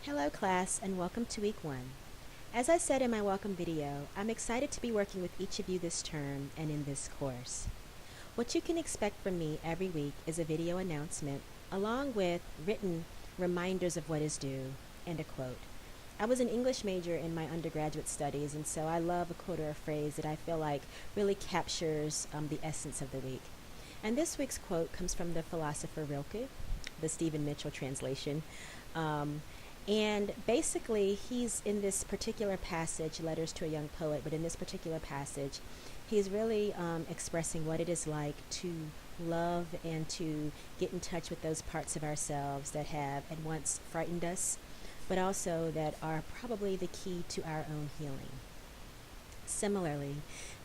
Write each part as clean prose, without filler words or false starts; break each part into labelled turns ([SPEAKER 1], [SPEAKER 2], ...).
[SPEAKER 1] Hello class and welcome to week 1. As I said in my welcome video, I'm excited to be working with each of you this term and in this course. What you can expect from me every week is a video announcement along with written reminders of what is due and a quote. I was an English major in my undergraduate studies, and so I love a quote or a phrase that I feel like really captures the essence of the week. And this week's quote comes from the philosopher Rilke, the Stephen Mitchell translation. And basically, he's in this particular passage, Letters to a Young Poet, but in this particular passage, he's really expressing what it is like to love and to get in touch with those parts of ourselves that have at once frightened us, but also that are probably the key to our own healing. Similarly,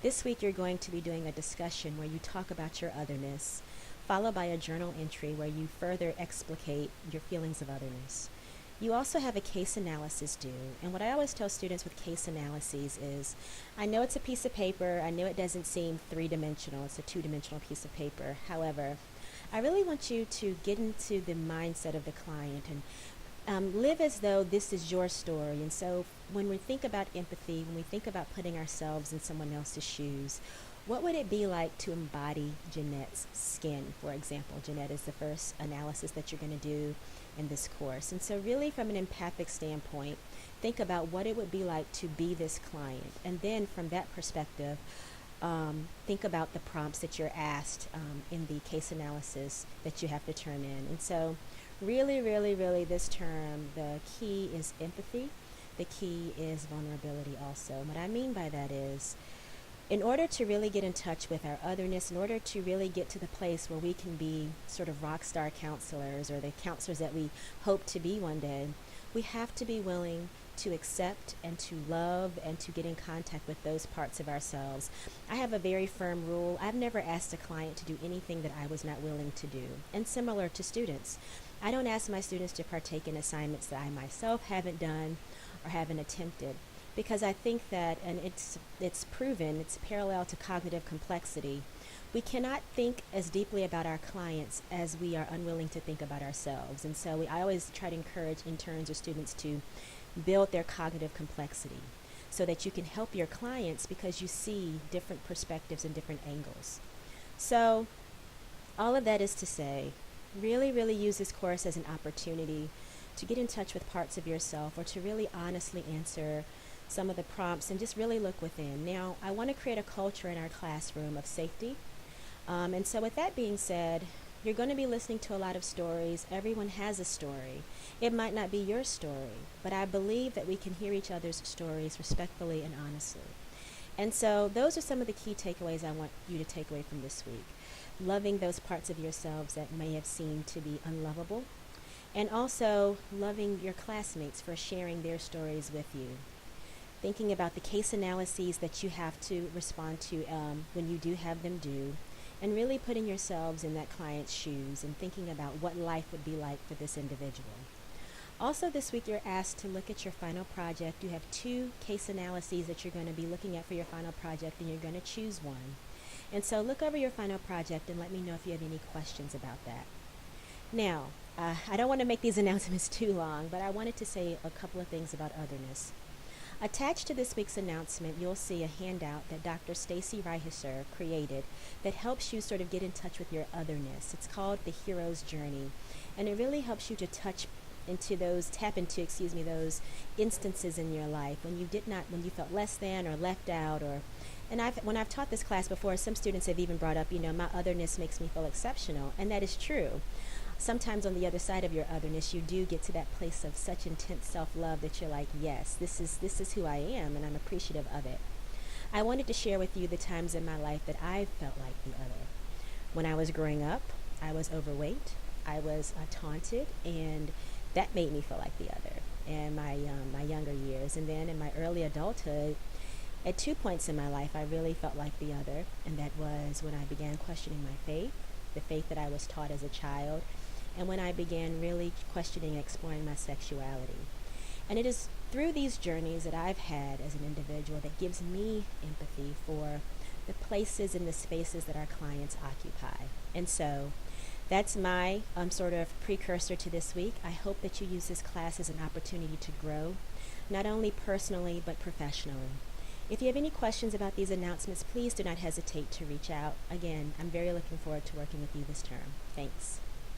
[SPEAKER 1] this week you're going to be doing a discussion where you talk about your otherness, followed by a journal entry where you further explicate your feelings of otherness. You also have a case analysis due, and what I always tell students with case analyses is, I know it's a piece of paper, I know it doesn't seem three-dimensional, it's a two-dimensional piece of paper. However, I really want you to get into the mindset of the client and live as though this is your story. And so when we think about empathy, when we think about putting ourselves in someone else's shoes, what would it be like to embody Jeanette's skin, for example? Jeanette is the first analysis that you're going to do in this course. And so really from an empathic standpoint, think about what it would be like to be this client. And then from that perspective, think about the prompts that you're asked in the case analysis that you have to turn in. And so really, really, really this term, the key is empathy. The key is vulnerability also. And what I mean by that is, in order to really get in touch with our otherness, in order to really get to the place where we can be sort of rock star counselors or the counselors that we hope to be one day, we have to be willing to accept and to love and to get in contact with those parts of ourselves. I have a very firm rule. I've never asked a client to do anything that I was not willing to do. And similar to students, I don't ask my students to partake in assignments that I myself haven't done or haven't attempted. Because I think that, and it's proven, it's parallel to cognitive complexity, we cannot think as deeply about our clients as we are unwilling to think about ourselves. And so I always try to encourage interns or students to build their cognitive complexity so that you can help your clients because you see different perspectives and different angles. So all of that is to say, really, really use this course as an opportunity to get in touch with parts of yourself or to really honestly answer some of the prompts and just really look within. Now, I want to create a culture in our classroom of safety. And so with that being said, you're going to be listening to a lot of stories. Everyone has a story. It might not be your story, but I believe that we can hear each other's stories respectfully and honestly. And so those are some of the key takeaways I want you to take away from this week. Loving those parts of yourselves that may have seemed to be unlovable, and also loving your classmates for sharing their stories with you. Thinking about the case analyses that you have to respond to when you do have them due, and really putting yourselves in that client's shoes and thinking about what life would be like for this individual. Also this week you're asked to look at your final project. You have 2 case analyses that you're going to be looking at for your final project, and you're going to choose one. And so look over your final project and let me know if you have any questions about that. Now, I don't want to make these announcements too long, but I wanted to say a couple of things about otherness. Attached to this week's announcement, you'll see a handout that Dr. Stacy Reihisser created that helps you sort of get in touch with your otherness. It's called The Hero's Journey, and it really helps you to tap into those instances in your life when you felt less than or left out, when I've taught this class before, some students have even brought up, my otherness makes me feel exceptional, and that is true. Sometimes on the other side of your otherness, you do get to that place of such intense self-love that you're like, yes, this is who I am, and I'm appreciative of it. I wanted to share with you the times in my life that I felt like the other. When I was growing up, I was overweight, I was taunted, and that made me feel like the other in my younger years. And then in my early adulthood, at 2 points in my life, I really felt like the other, and that was when I began questioning my faith, the faith that I was taught as a child, and when I began really questioning and exploring my sexuality. And it is through these journeys that I've had as an individual that gives me empathy for the places and the spaces that our clients occupy. And so That's my sort of precursor to this week. I hope that you use this class as an opportunity to grow, not only personally but professionally. If you have any questions about these announcements, please do not hesitate to reach out. Again, I'm very looking forward to working with you this term. Thanks.